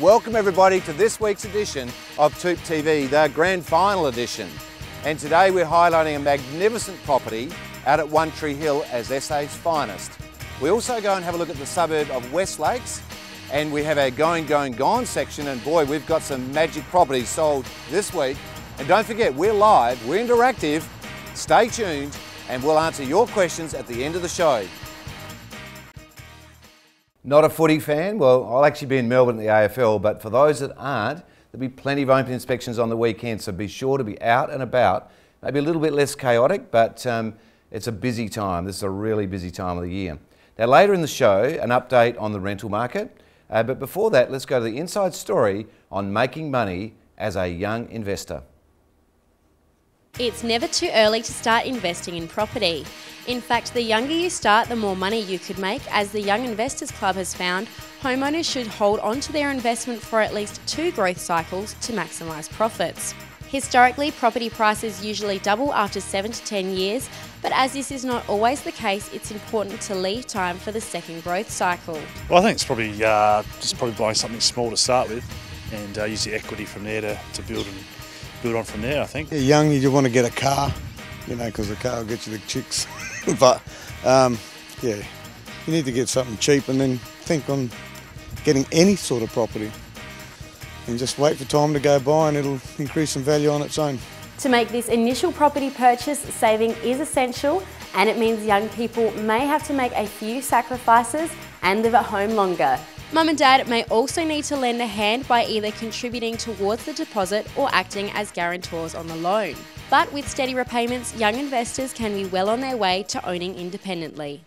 Welcome everybody to this week's edition of TOOP TV, the grand final edition. And today we're highlighting a magnificent property out at One Tree Hill as SA's finest. We also go and have a look at the suburb of West Lakes, and we have our going, gone section, and boy, we've got some magic properties sold this week. And don't forget, we're live, we're interactive, stay tuned, and we'll answer your questions at the end of the show. Not a footy fan? Well, I'll actually be in Melbourne at the AFL, but for those that aren't, there'll be plenty of open inspections on the weekend, so be sure to be out and about. Maybe a little bit less chaotic, but it's a busy time. This is a really busy time of the year. Now later in the show, an update on the rental market, but before that, let's go to the inside story on making money as a young investor. It's never too early to start investing in property. In fact, the younger you start, the more money you could make. As the Young Investors Club has found, homeowners should hold on to their investment for at least 2 growth cycles to maximise profits. Historically, property prices usually double after 7 to 10 years, but as this is not always the case, it's important to leave time for the second growth cycle. Well, I think it's probably just buying something small to start with and use the equity from there to build on from there, I think. You're young, you want to get a car, you know, because the car will get you the chicks. But, yeah, you need to get something cheap and then think on getting any sort of property. And just wait for time to go by and it'll increase in value on its own. To make this initial property purchase, saving is essential, and it means young people may have to make a few sacrifices and live at home longer. Mum and Dad may also need to lend a hand by either contributing towards the deposit or acting as guarantors on the loan. But with steady repayments, young investors can be well on their way to owning independently.